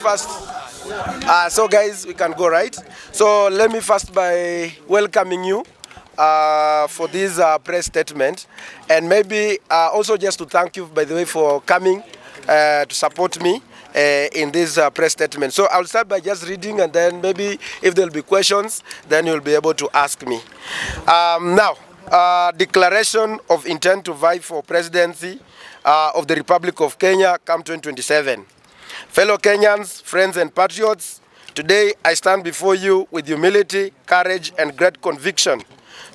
First, so guys, we can go, right? So let me first by welcoming you for this press statement, and maybe also just to thank you, by the way, for coming to support me in this press statement. So I'll start by just reading, and then maybe if there'll be questions, then you'll be able to ask me. Now, declaration of intent to vie for presidency of the Republic of Kenya come 2027. Fellow Kenyans, friends and patriots, today I stand before you with humility, courage and great conviction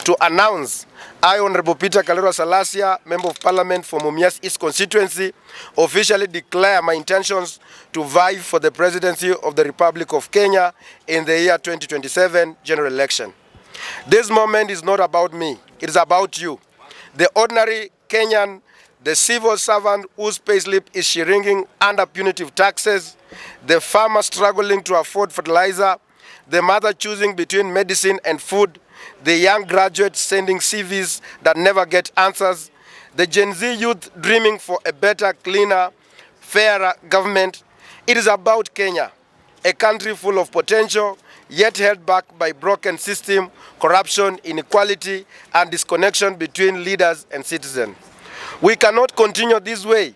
to announce I, Honorable Peter Kalero Salasyia, Member of Parliament for Mumias East Constituency, officially declare my intentions to vie for the presidency of the Republic of Kenya in the year 2027 general election. This moment is not about me, it is about you, the ordinary Kenyan, the civil servant whose payslip is shrinking under punitive taxes, the farmer struggling to afford fertilizer, the mother choosing between medicine and food, the young graduate sending CVs that never get answers, the Gen Z youth dreaming for a better, cleaner, fairer government. It is about Kenya, a country full of potential, yet held back by broken system, corruption, inequality, and disconnection between leaders and citizens. We cannot continue this way.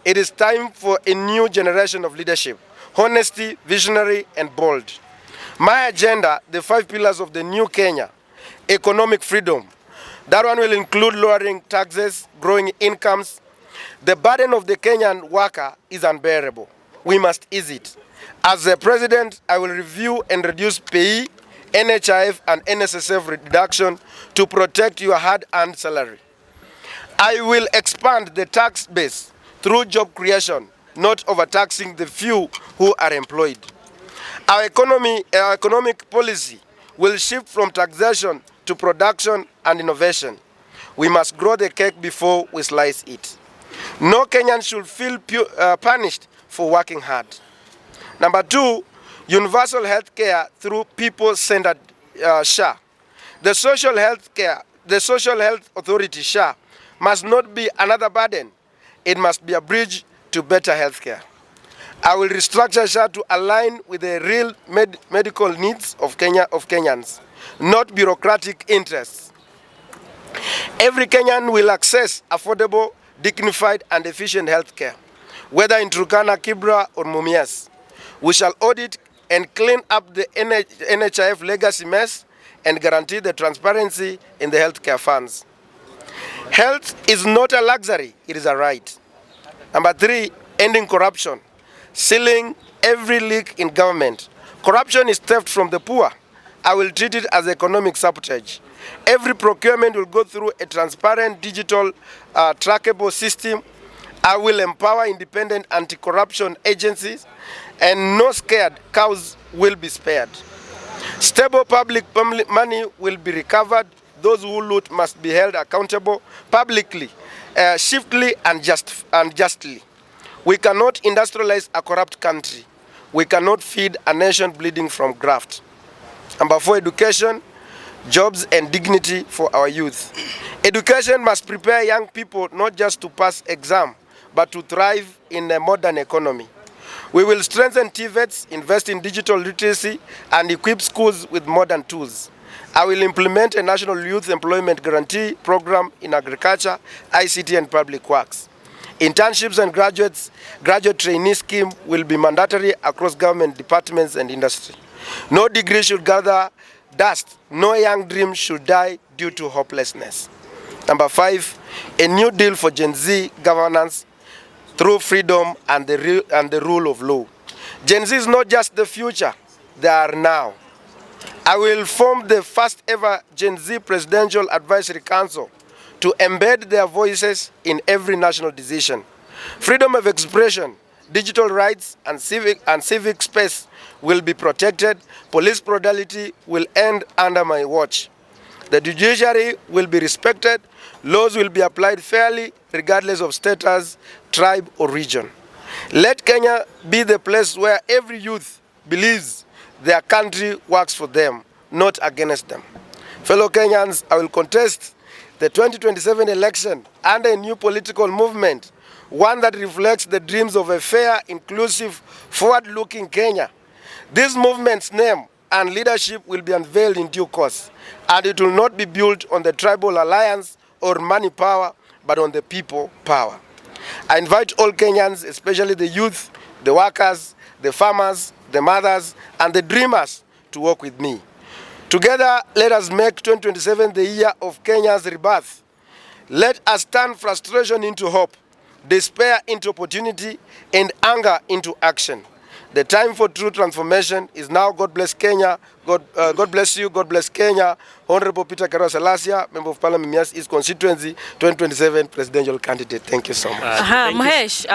It is time for a new generation of leadership, honesty, visionary, and bold. My agenda, the 5 pillars of the new Kenya: economic freedom. That one will include lowering taxes, growing incomes. The burden of the Kenyan worker is unbearable. We must ease it. As the president, I will review and reduce pay, NHIF, and NSSF reduction to protect your hard-earned salary. I will expand the tax base through job creation, not overtaxing the few who are employed. Our economic policy will shift from taxation to production and innovation. We must grow the cake before we slice it. No Kenyan should feel punished for working hard. Number 2, universal health care through people-centered SHA. The Social Health Authority, SHA, must not be another burden. It must be a bridge to better health care. I will restructure SHA to align with the real medical needs of Kenyans, not bureaucratic interests. Every Kenyan will access affordable, dignified, and efficient health care, whether in Turkana, Kibra, or Mumias. We shall audit and clean up the NHIF legacy mess and guarantee the transparency in the healthcare funds. Health is not a luxury, it is a right. Number 3, ending corruption. Sealing every leak in government. Corruption is theft from the poor. I will treat it as economic sabotage. Every procurement will go through a transparent, digital, trackable system. I will empower independent anti-corruption agencies, and no scared cows will be spared. Stable public money will be recovered. Those who loot must be held accountable publicly, swiftly, and justly. We cannot industrialize a corrupt country. We cannot feed a nation bleeding from graft. Number 4, education, jobs, and dignity for our youth. Education must prepare young people not just to pass exam, but to thrive in a modern economy. We will strengthen TVETs, invest in digital literacy, and equip schools with modern tools. I will implement a national youth employment guarantee program in agriculture, ICT, and public works. Internships and graduate trainee scheme will be mandatory across government departments and industry. No degree should gather dust. No young dream should die due to hopelessness. Number 5, a new deal for Gen Z governance through freedom and the rule of law. Gen Z is not just the future, they are now. I will form the first ever Gen Z Presidential Advisory Council to embed their voices in every national decision. Freedom of expression, digital rights, and civic space will be protected. Police brutality will end under my watch. The judiciary will be respected. Laws will be applied fairly, regardless of status, tribe, or region. Let Kenya be the place where every youth believes their country works for them, not against them. Fellow Kenyans, I will contest the 2027 election under a new political movement, one that reflects the dreams of a fair, inclusive, forward-looking Kenya. This movement's name and leadership will be unveiled in due course, and it will not be built on the tribal alliance or money power, but on the people power. I invite all Kenyans, especially the youth, the workers, the farmers, the mothers, and the dreamers to work with me. Together, let us make 2027 the year of Kenya's rebirth. Let us turn frustration into hope, despair into opportunity, and anger into action. The time for true transformation is now. God bless Kenya. God bless you. God bless Kenya. Honorable Peter Karua Salasyia, Member of Parliament, Mias East Constituency, 2027 presidential candidate. Thank you so much. Mahesh,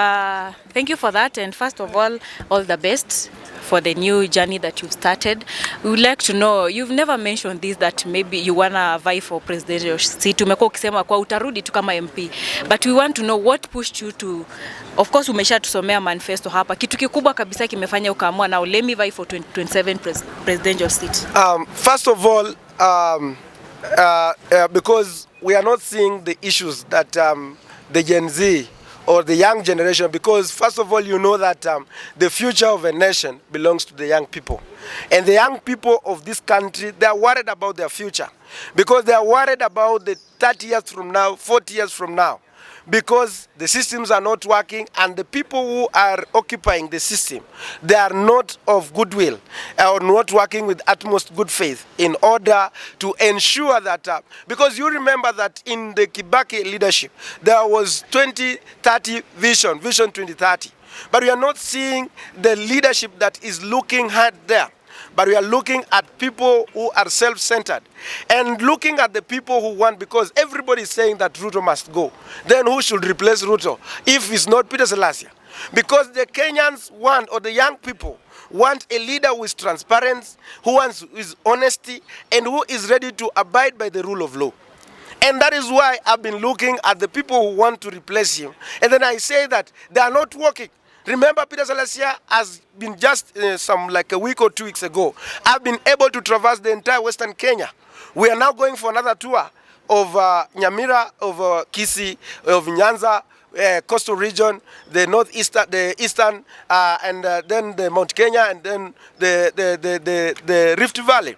thank you for that. And first of all the best for the new journey that you've started. We would like to know, you've never mentioned this, that maybe you wanna vie for presidential seat. Umekuwa ukisema kwa utarudi tu kama MP. But we want to know what pushed you to, of course umeshatusomea manifesto hapa. Kitu kikubwa kabisa kimefanya ukaamua now let me vie for 2027 presidential seat. First of all, because we are not seeing the issues that the Gen Z or the young generation, because first of all, you know that the future of a nation belongs to the young people. And the young people of this country, they are worried about their future, because they are worried about the 30 years from now, 40 years from now, because the systems are not working, and the people who are occupying the system, they are not of goodwill or not working with utmost good faith in order to ensure that, because you remember that in the Kibaki leadership, there was 2030 vision 2030, but we are not seeing the leadership that is looking hard there. But we are looking at people who are self-centered and looking at the people who want, because everybody is saying that Ruto must go. Then who should replace Ruto if it's not Peter Salasyia? Because the Kenyans want, or the young people want, a leader who is transparent, who is honesty, and who is ready to abide by the rule of law. And that is why I've been looking at the people who want to replace him. And then I say that they are not working. Remember, Peter Salasyia has been just like a week or 2 weeks ago, I've been able to traverse the entire Western Kenya. We are now going for another tour of Nyamira, of Kisii, of Nyanza, coastal region, the northeastern, the eastern, and then the Mount Kenya, and then the Rift Valley.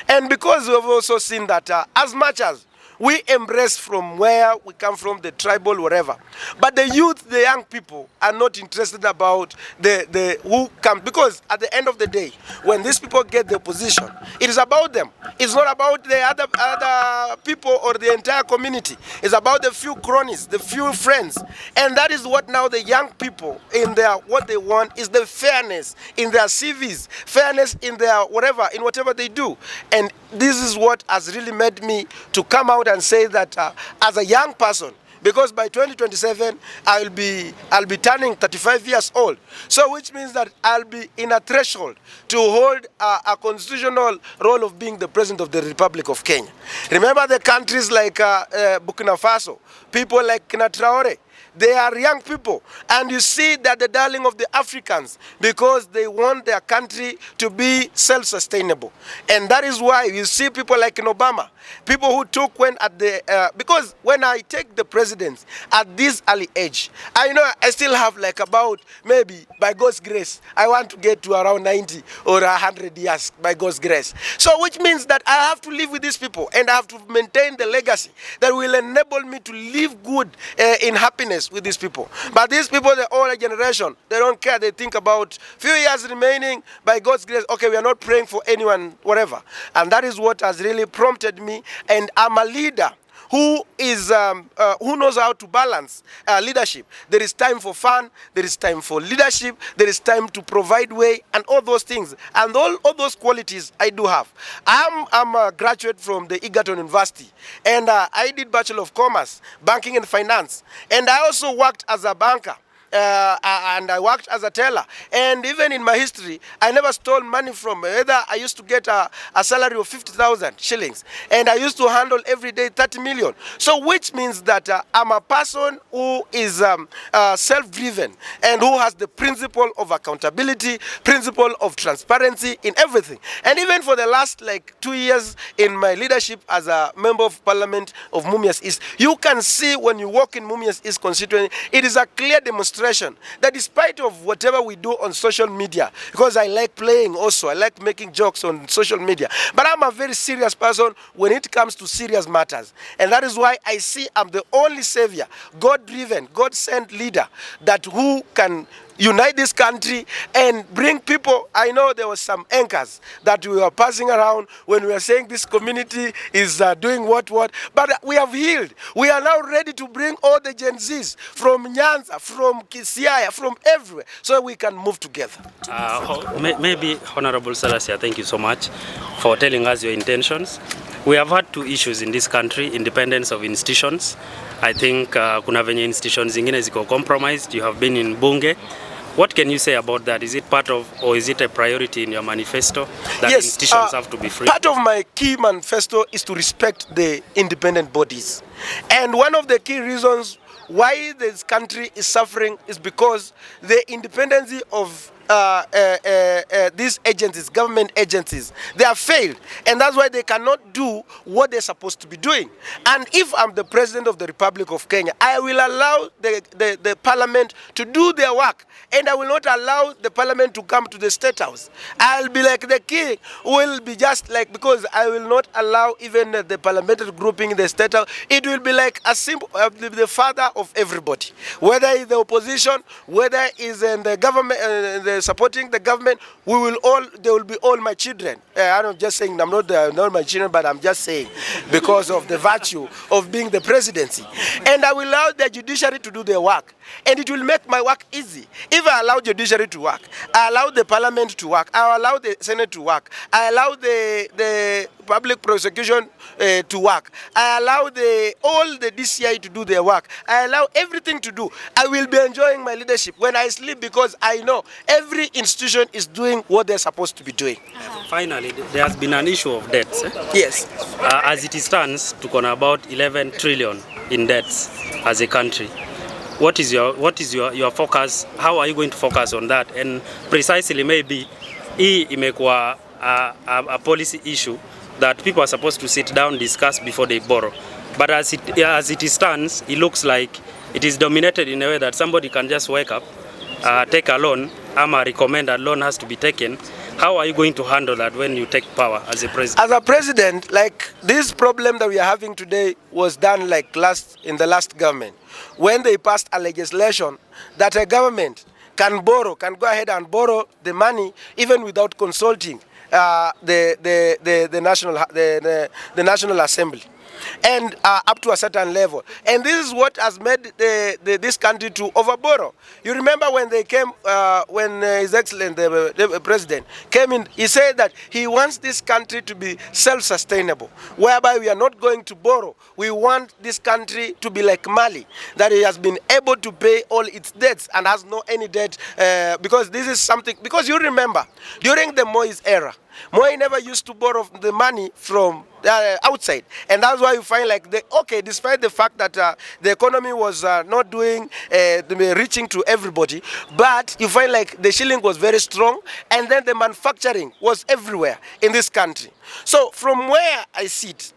And because we've also seen that as much as we embrace from where we come from, the tribal, whatever, but the youth, the young people, are not interested about the who come, because at the end of the day, when these people get the position, it is about them. It's not about the other people or the entire community. It's about the few cronies, the few friends, and that is what now the young people in their, what they want is the fairness in their CVs, fairness in their whatever, in whatever they do. And this is what has really made me to come out and say that as a young person, because by 2027 I'll be turning 35 years old, so which means that I'll be in a threshold to hold a constitutional role of being the president of the Republic of Kenya. Remember the countries like Burkina Faso, people like Kina Traore, they are young people, and you see that the darling of the Africans, because they want their country to be self-sustainable. And that is why you see people like in Obama, people who took when at the, because when I take the presidents at this early age, I know I still have like about, maybe by God's grace, I want to get to around 90 or 100 years by God's grace. So which means that I have to live with these people, and I have to maintain the legacy that will enable me to live good in happiness with these people. But these people, the older generation, they don't care. They think about few years remaining, by God's grace, okay, we are not praying for anyone, whatever. And that is what has really prompted me, and I'm a leader who is who knows how to balance leadership. There is time for fun, there is time for leadership, there is time to provide way, and all those things, and all those qualities I do have. I'm a graduate from the Egerton University, and I did Bachelor of Commerce, Banking and Finance, and I also worked as a banker and I worked as a teller. And even in my history, I never stole money from either. I used to get a salary of 50,000 shillings, and I used to handle every day 30 million. So which means that I'm a person who is self-driven and who has the principle of accountability, principle of transparency in everything. And even for the last like 2 years in my leadership as a member of parliament of Mumias East, you can see when you walk in Mumias East constituency, it is a clear demonstration that despite of whatever we do on social media, because I like playing also, I like making jokes on social media, but I'm a very serious person when it comes to serious matters. And that is why I see I'm the only savior, God-driven, God-sent leader that who can unite this country and bring people. I know there was some anchors that we were passing around when we were saying this community is doing what, but we have healed. We are now ready to bring all the Gen Zs from Nyanza, from Kisiaya, from everywhere, so we can move together. Maybe Honorable Salasyia, thank you so much for telling us your intentions. We have had two issues in this country: independence of institutions. I think kuna venye institutions zingine ziko compromised. You have been in bunge. What can you say about that? Is it part of, or is it a priority in your manifesto that yes, institutions have to be free? Part of my key manifesto is to respect the independent bodies. And one of the key reasons why this country is suffering is because the independence of these agencies, government agencies, they have failed, and that's why they cannot do what they're supposed to be doing. And if I'm the President of the Republic of Kenya, I will allow the Parliament to do their work, and I will not allow the Parliament to come to the State House. I'll be like the king, will be just like, because I will not allow even the parliamentary grouping in the State House. It will be like a simple, the father of everybody, whether it's the opposition, whether it's in the government, supporting the government, they will be all my children. I'm just saying, I'm not my children, but I'm just saying because of the virtue of being the presidency. And I will allow the judiciary to do their work, and it will make my work easy. If I allow judiciary to work, I allow the parliament to work, I allow the Senate to work, I allow the public prosecution to work, I allow all the DCI to do their work, I allow everything to do, I will be enjoying my leadership when I sleep, because I know every institution is doing what they're supposed to be doing. Finally, there has been an issue of debts. Yes. As it stands, tuko na about 11 trillion in debts as a country. What is your focus? How are you going to focus on that? And precisely, maybe hii imekuwa a policy issue that people are supposed to sit down, discuss before they borrow. But as it stands, it looks like it is dominated in a way that somebody can just wake up, take a loan, ama recommend a loan has to be taken. How are you going to handle that when you take power as a president? As a president, like this problem that we are having today was done like in the last government, when they passed a legislation that a government can go ahead and borrow the money even without consulting the National Assembly, and up to a certain level. And this is what has made this country to overborrow. You remember when they came, when His Excellency, the President, came in, he said that he wants this country to be self-sustainable, whereby we are not going to borrow. We want this country to be like Mali, that it has been able to pay all its debts and has no any debt, because this is something, because you remember, during the Moise era, Moi never used to borrow the money from outside, and that's why you find like despite the fact that the economy was not doing reaching to everybody, but you find like the shilling was very strong, and then the manufacturing was everywhere in this country. So from where I sit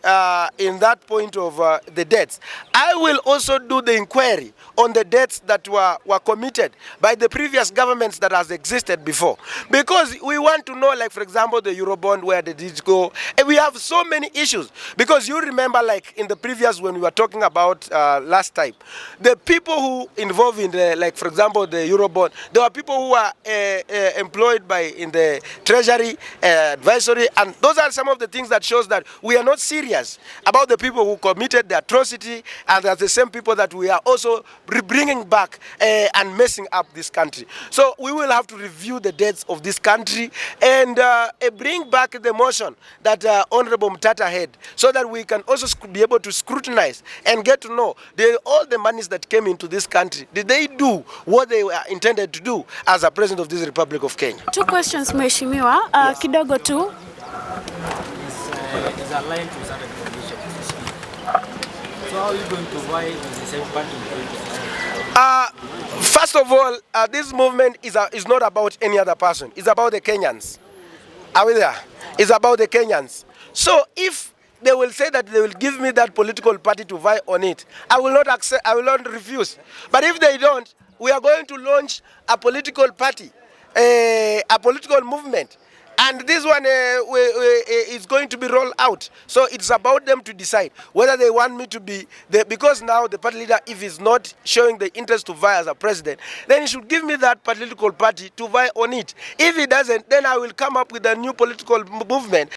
in that point of the debts, I will also do the inquiry on the debts that were committed by the previous governments that has existed before, because we want to know, like for example, the Eurobond, where did it go? And we have so many issues, because you remember like in the previous, when we were talking about last time, the people who involved in the, like for example, the Eurobond, there were people who were employed in the Treasury advisory, and those are some of the things that shows that we are not serious about the people who committed the atrocity, and that's the same people that we are also bringing back and messing up this country. So we will have to review the debts of this country, and a bring back the motion that Honorable Mtata had, so that we can also be able to scrutinize and get to know all the monies that came into this country. Did they do what they were intended to do as a president of this Republic of Kenya? Two questions, Mheshimiwa. Kidogo tu. Is aligned to certain conditions. So how are you going to buy the same party? First of all, this movement is not about any other person. It's about the Kenyans. Are we there? It's about the Kenyans. So if they will say that they will give me that political party to vie on it, I will not accept, I will not refuse. But if they don't, we are going to launch a political party, a political movement. And this one is going to be rolled out. So it's about them to decide whether they want me to be, because now the party leader, if he's not showing the interest to vie as a president, then he should give me that political party to vie on it. If he doesn't, then I will come up with a new political movement